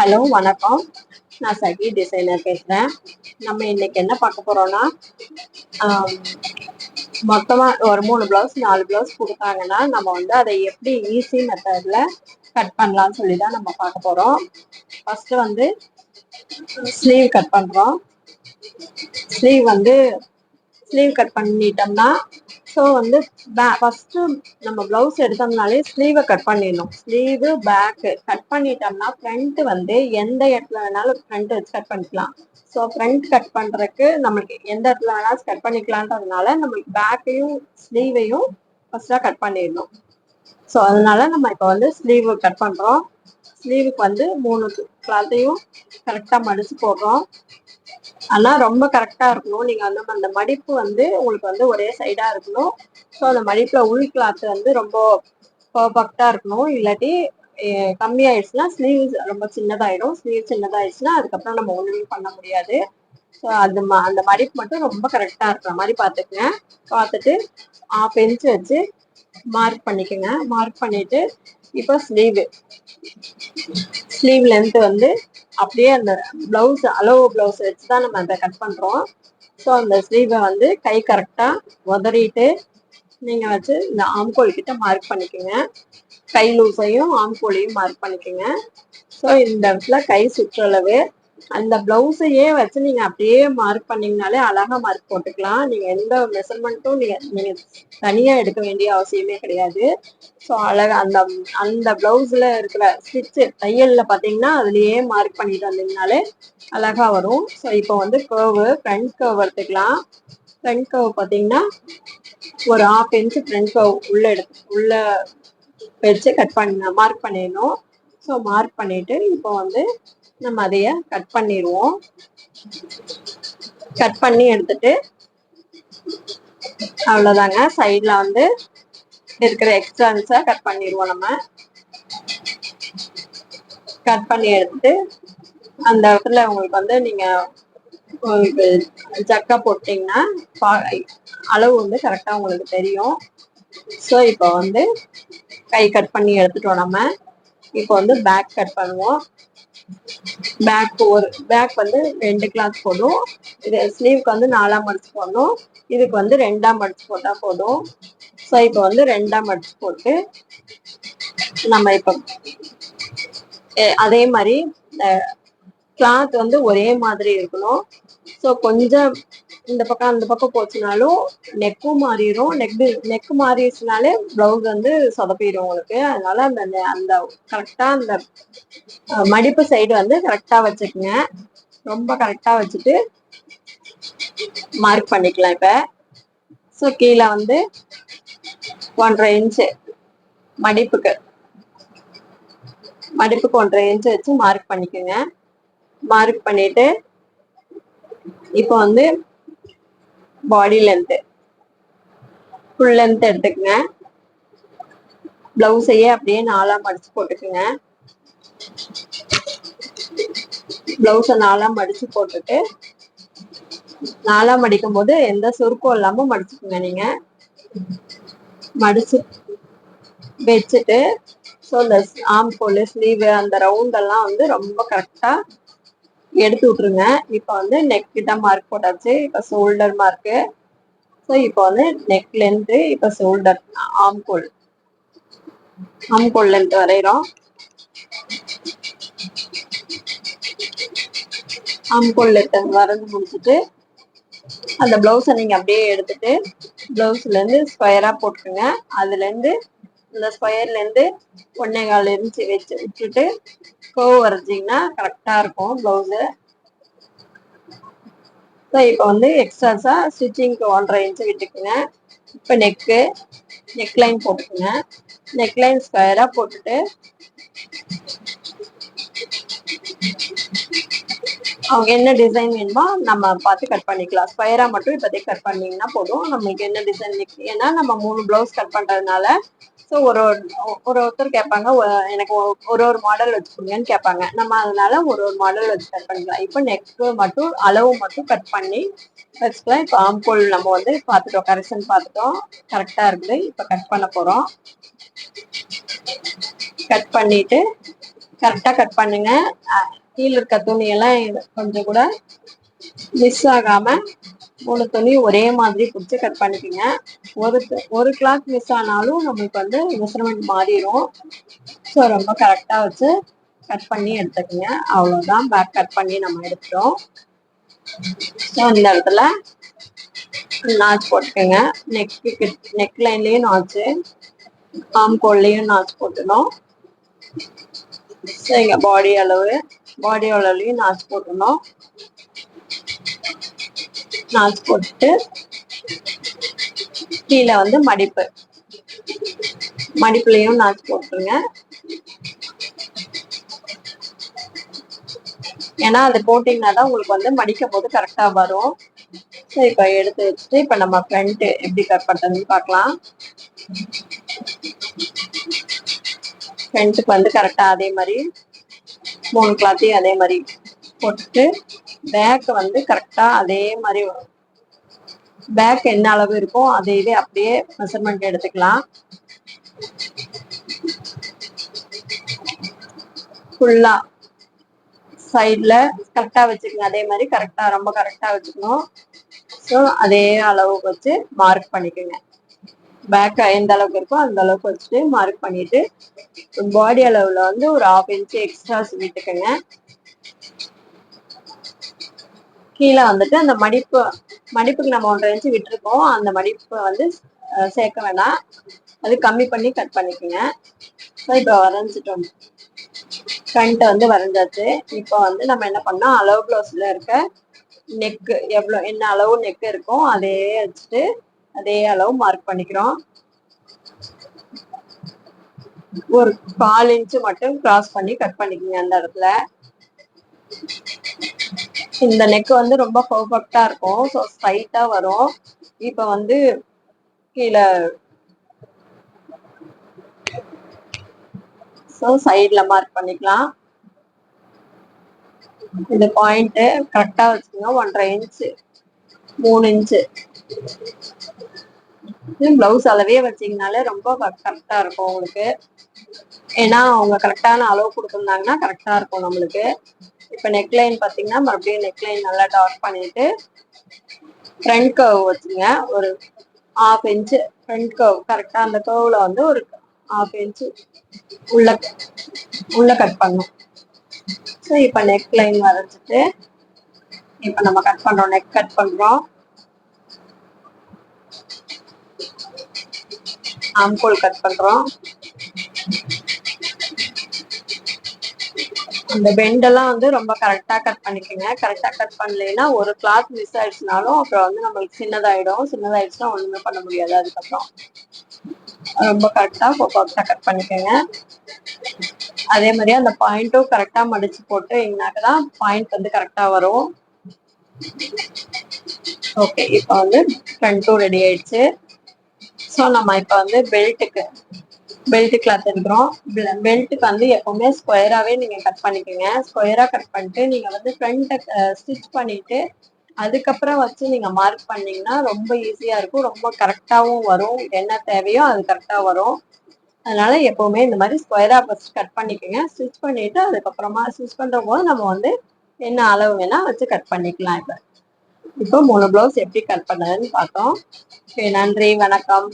Hello வணக்கம். நான் சகி designer பேசுகிறேன். நம்ம இன்னைக்கு என்ன பார்க்க போகிறோன்னா, மொத்தமாக ஒரு 3 ப்ளவுஸ் 4 ப்ளவுஸ் கொடுத்தாங்கன்னா நம்ம வந்து அதை எப்படி ஈஸி மெத்தடில் கட் பண்ணலான்னு சொல்லி தான் நம்ம பார்க்க போகிறோம். ஃபஸ்ட்டு வந்து ஸ்லீவ் கட் பண்ணுறோம். ஸ்லீவ் கட் பண்ணிட்டோம்னா ஸோ வந்து ஃபஸ்ட்டு நம்ம ப்ளவுஸ் எடுத்தோம்னாலே ஸ்லீவை கட் பண்ணிடணும். ஸ்லீவு பேக்கு கட் பண்ணிட்டோம்னா ஃப்ரண்ட்டு வந்து எந்த இடத்துல வேணாலும் ஃப்ரண்ட் வச்சு கட் பண்ணிக்கலாம். ஸோ ஃப்ரண்ட் கட் பண்ணுறதுக்கு நம்மளுக்கு எந்த இடத்துல வேணாலும் கட் பண்ணிக்கலான்றதுனால நம்மளுக்கு பேக்கையும் ஸ்லீவையும் ஃபஸ்ட்டாக கட் பண்ணிடணும். ஸோ அதனால நம்ம இப்போ வந்து ஸ்லீவு கட் பண்ணுறோம். ஸ்லீவுக்கு வந்து 3 கிளாத்தையும் கரெக்டாக மடித்து போடுறோம். ஆனால் ரொம்ப கரெக்டாக இருக்கணும். நீங்கள் வந்து அந்த மடிப்பு வந்து உங்களுக்கு வந்து ஒரே சைடாக இருக்கணும். ஸோ அந்த மடிப்பில் உள் கிளாத் வந்து ரொம்ப பர்ஃபெக்டாக இருக்கணும். இல்லாட்டி கம்மியாயிடுச்சுன்னா ஸ்லீவ் ரொம்ப சின்னதாயிடும். ஸ்லீவ் சின்னதாயிடுச்சுன்னா அதுக்கப்புறம் நம்ம ஒன்றுமே பண்ண முடியாது. ஸோ அந்த மடிப்பு மட்டும் ரொம்ப கரெக்டாக இருக்கிற மாதிரி பார்த்துக்குங்க. பார்த்துட்டு 1/2 இன்ச் வச்சு மார்க் பண்ணிக்கோங்க. மார்க் பண்ணிட்டு இப்போ ஸ்லீவ் லென்த் வந்து அப்படியே அந்த பிளவுஸ் அளவு பிளவுஸ் வச்சு தான் நம்ம அதை கட் பண்ணுறோம். ஸோ அந்த ஸ்லீவை வந்து கை கரெக்டாக உதறிட்டு நீங்கள் வச்சு இந்த ஆம்கோல் கிட்ட மார்க் பண்ணிக்கோங்க. கை லூஸையும் ஆம்கோலையும் மார்க் பண்ணிக்கோங்க. ஸோ இந்த இடத்துல கை சுற்றளவு அந்த பிளவுஸையே வச்சு நீங்கள் அப்படியே மார்க் பண்ணிங்கனாலே அழகாக மார்க் போட்டுக்கலாம். நீங்கள் எந்த மெஷர்மெண்ட்டும் நீங்கள் தனியாக எடுக்க வேண்டிய அவசியமே கிடையாது. ஸோ அழகாக அந்த பிளவுஸில் இருக்கிற ஸ்டிச்சு தையலில் பார்த்தீங்கன்னா அதுலேயே மார்க் பண்ணிட்டு வந்தீங்கனாலே அழகாக வரும். ஸோ இப்போ வந்து ஃப்ரண்ட் கர்வ் எடுத்துக்கலாம். ஃப்ரண்ட் கர்வ் பார்த்தீங்கன்னா ஒரு 1/2 இன்ச் ஃப்ரண்ட் கர்வ் உள்ள வச்சு மார்க் பண்ணிடணும். ஸோ மார்க் பண்ணிட்டு இப்போ வந்து நம்ம அதைய கட் பண்ணிடுவோம். கட் பண்ணி எடுத்துட்டு அவ்வளோதாங்க. சைடில் வந்து இருக்கிற எக்ஸ்ட்ரான்ஸை கட் பண்ணிடுவோம். நம்ம கட் பண்ணி எடுத்துட்டு அந்த இடத்துல உங்களுக்கு வந்து நீங்கள் ஜக்கா போட்டிங்கன்னா அளவு வந்து கரெக்டாக உங்களுக்கு தெரியும். ஸோ இப்போ வந்து கை கட் பண்ணி எடுத்துட்டோம். நம்ம இப்போ வந்து பேக் கட் பண்ணுவோம். பேக் வந்து 2 கிளாத் போதும். இது ஸ்லீவுக்கு வந்து 4ஆ மடிச்சு போடணும். இதுக்கு வந்து 2ஆ மடிச்சு போட்டால் போதும். ஸோ இப்போ வந்து 2ஆ மடிச்சு போட்டு நம்ம இப்போ அதே மாதிரி கிளாத் வந்து ஒரே மாதிரி இருக்கணும். ஸோ கொஞ்சம் இந்த பக்கம் அந்த பக்கம் போச்சுனாலும் நெக்கும் மாறிடும். நெக்கு மாறிடுச்சுனாலே ப்ளவுஸ் வந்து சொதப்பிடும் உங்களுக்கு. அதனால அந்த கரெக்டாக அந்த மடிப்பு சைடு வந்து கரெக்டாக வச்சுக்கோங்க. ரொம்ப கரெக்டாக வச்சுட்டு மார்க் பண்ணிக்கலாம். இப்போ ஸோ கீழே வந்து 1.5 இன்ச்சு மடிப்புக்கு 1.5 இன்ச்சு வச்சு மார்க் பண்ணிக்கோங்க. மார்க் பண்ணிட்டு இப்போ வந்து பாடி லென்த்து ஃபுல் லென்த் எடுத்துக்கங்க. பிளவுஸையே அப்படியே 4ஆ மடிச்சு போட்டுக்குங்க. பிளவுஸை 4ஆ மடிச்சு போட்டுட்டு 4ஆ மடிக்கும் போது எந்த சுருக்கம் இல்லாமல் மடிச்சுக்குங்க. நீங்க மடிச்சு வச்சுட்டு ஸோ இந்த ஆம்கோல் ஸ்லீவ் அந்த ரவுண்டெல்லாம் வந்து ரொம்ப கரெக்டாக எடுத்து விட்டுருங்க. இப்போ வந்து நெக் கிட்ட மார்க் போட்டாச்சு. இப்போ ஷோல்டர் மார்க்கு. ஸோ இப்போ வந்து நெக் லென்த்து இப்போ ஷோல்டர் ஆம்கோல் லென்த் வரைகிறோம். ஆம்கோல் லென்த் வரைஞ்சி முடிச்சுட்டு அந்த பிளவுஸை நீங்கள் அப்படியே எடுத்துட்டு பிளவுஸ்லேருந்து ஸ்கொயராக போட்டுக்கோங்க. அதுலேருந்து இந்த ஸ்கொயர்லேருந்து 1.25 இன்ச்சு வச்சு விட்டுட்டு கோவ் வரைஞ்சிங்கன்னா கரெக்டாக இருக்கும் ப்ளவுஸு. ஸோ இப்போ வந்து எக்ஸ்ட்ராஸாக ஸ்டிச்சிங்க்கு 1.5 இன்ச்சு விட்டுக்குங்க. இப்போ நெக் லைன் போட்டுக்குங்க. நெக் லைன் ஸ்கொயராக போட்டுட்டு அவங்க என்ன டிசைன் வேணுமோ நம்ம பார்த்து கட் பண்ணிக்கலாம். ஸ்கொயராக மட்டும் இப்போதைக்கு கட் பண்ணிங்கன்னா போதும். நம்மளுக்கு என்ன டிசைன் ஏன்னா நம்ம 3 ப்ளவுஸ் கட் பண்ணுறதுனால ஸோ ஒருத்தர் கேட்பாங்க எனக்கு ஒரு மாடல் வச்சுக்கோங்கன்னு கேட்பாங்க. நம்ம அதனால ஒரு மாடல் வச்சு கட் பண்ணிக்கலாம். இப்போ நெக்கு மட்டும் அளவு மட்டும் கட் பண்ணி வச்சுக்கலாம். இப்போ ஆம்கோல் நம்ம வந்து பார்த்துட்டோம், கரெக்ஷன் பார்த்துட்டோம், கரெக்டாக இருக்குது. இப்போ கட் பண்ண போகிறோம். கட் பண்ணிட்டு கரெக்டா கட் பண்ணுங்க. கீழே இருக்க துணியெல்லாம் கொஞ்சம் கூட மிஸ் ஆகாம 3 துணி ஒரே மாதிரி பிடிச்சி கட் பண்ணிக்கோங்க. ஒரு கிளாத் மிஸ் ஆனாலும் நம்மளுக்கு வந்து மெஷர்மெண்ட் மாறிடும். ஸோ ரொம்ப கரெக்டா வச்சு கட் பண்ணி எடுத்துக்கோங்க. அவ்வளோதான், பேக் கட் பண்ணி நம்ம எடுத்துட்டோம். ஸோ இந்த இடத்துல நாச் போட்டுக்கோங்க. நெக் லைன்லயும் நாச்சு, ஆம் கோல்லையும் நாச் போட்டுணும். ஸோ இங்க பாடி அளவுலையும் நாச் போட்டுணும். நாச் போட்டுட்டு கீழே வந்து மடிப்புலையும் நாச் போட்டுருங்க. ஏன்னா அது போட்டீங்கன்னா தான் உங்களுக்கு வந்து மடிக்கும் போது கரெக்டா வரும். ஸோ இப்போ எடுத்து வச்சுட்டு இப்போ நம்ம ஃப்ரண்ட் எப்படி கட் பண்ணுறதுன்னு பார்க்கலாம். ஃப்ரண்ட்டுக்கு வந்து கரெக்டா அதே மாதிரி 3 கிளாத்தையும் அதே மாதிரி போட்டுட்டு பேக் வந்து கரெக்டா அதே மாதிரி வரும். பேக் என்ன அளவு இருக்கோ அதே இது அப்படியே மெஷர்மெண்ட் எடுத்துக்கலாம். ஃபுல்லா சைட்ல கரெக்டா வச்சுக்கோங்க. அதே மாதிரி கரெக்டா ரொம்ப கரெக்டா வச்சுக்கணும். ஸோ அதே அளவு வச்சு மார்க் பண்ணிக்கோங்க. பேக் எந்த அளவுக்கு இருக்கோ அந்த அளவுக்கு வச்சுட்டு மார்க் பண்ணிட்டு பாடி அளவுல வந்து ஒரு 1/2 இன்ச் எக்ஸ்ட்ரா விட்டுக்கோங்க. கீழே வந்துட்டு அந்த மடிப்புக்கு நம்ம 1/2 இன்ச் விட்டுருக்கோம். அந்த மடிப்பை வந்து சேர்க்க வேணாம், அது கம்மி பண்ணி கட் பண்ணிக்கோங்க. இப்போ வரைஞ்சிட்டோம், ஃப்ரண்ட் வந்து வரைஞ்சாச்சு. இப்போ வந்து நம்ம என்ன பண்ணோம், அளவு ப்ளவுஸ்ல இருக்க நெக்கு என்ன அளவு நெக் இருக்கும் அதே வச்சுட்டு அதே அளவு மார்க் பண்ணிக்கிறோம். ஒரு 1/4 இன்ச் மட்டும் கிராஸ் பண்ணி கட் பண்ணிக்கோங்க. அந்த இடத்துல இந்த நெக் வந்து ரொம்ப பர்ஃபெக்டா இருக்கும். ஸோ ஸ்ட்ரைட்டா வரும். இப்போ வந்து கீழே ஸோ சைட்ல மார்க் பண்ணிக்கலாம். இந்த பாயிண்ட் கரெக்டா வச்சுக்கோங்க. 1/2 இன்ச் 3 இன்ச்சு பிளவுஸ் அளவே வச்சீங்கனாலே ரொம்ப கரெக்டா இருக்கும் உங்களுக்கு. ஏன்னா அவங்க கரெக்டான அளவு கொடுத்துருந்தாங்கன்னா கரெக்டா இருக்கும் நம்மளுக்கு. இப்போ நெக்லைன் பார்த்தீங்கன்னா மறுபடியும் நெக்லைன் நல்லா டார்க் பண்ணிட்டு ஃப்ரண்ட் கர்வ் வச்சுங்க. ஒரு 1/2 இன்ச் ஃப்ரண்ட் கர்வ் கரெக்டா அந்த கர்வ்ல வந்து ஒரு 1/2 இன்ச் உள்ள கட் பண்ணும். ஸோ இப்போ நெக் லைன் வரைச்சிட்டு இப்போ நம்ம கட் பண்றோம், நெக் கட் பண்றோம். ஆம்கோல் கட் பண்றோம். அந்த பெண்டெல்லாம் வந்து ரொம்ப கரெக்டா கட் பண்ணிக்கோங்க. கரெக்டா கட் பண்ணலைன்னா ஒரு கிளாத் மிஸ் ஆயிடுச்சுனாலும் அப்புறம் வந்து நம்மளுக்கு சின்னதாயிடுச்சுன்னா ஒண்ணுமே பண்ண முடியாது. அதுக்கப்புறம் ரொம்ப கரெக்டா கட் பண்ணிக்கோங்க. அதே மாதிரி அந்த பாயிண்ட்டும் கரெக்டா மடிச்சு போட்டீங்கன்னாக்கதான் பாயிண்ட் வந்து கரெக்டா வரும். ஓகே, இப்போ வந்து ஃப்ரண்ட்டும் ரெடி ஆயிடுச்சு. ஸோ நம்ம இப்போ வந்து பெல்ட் கிளாத் எடுக்கிறோம். பெல்ட்டுக்கு வந்து எப்பவுமே ஸ்கொயராகவே நீங்கள் கட் பண்ணிக்கோங்க. ஸ்கொயராக கட் பண்ணிட்டு நீங்கள் வந்து ஃப்ரண்ட்டை ஸ்டிச் பண்ணிட்டு அதுக்கப்புறம் வச்சு நீங்கள் மார்க் பண்ணீங்கன்னா ரொம்ப ஈஸியாக இருக்கும். ரொம்ப கரெக்டாகவும் வரும். என்ன தேவையோ அது கரெக்டாக வரும். அதனால எப்பவுமே இந்த மாதிரி ஸ்கொயராக ஃபர்ஸ்ட் கட் பண்ணிக்கோங்க. ஸ்டிச் பண்ணிட்டு அதுக்கப்புறமா ஸ்டிச் பண்ணுற போது நம்ம வந்து என்ன அளவு வேணா வச்சு கட் பண்ணிக்கலாம். இப்போ 3 பிளவுஸ் எப்படி கட் பண்ணதுன்னு பார்த்தோம். நன்றி, வணக்கம்.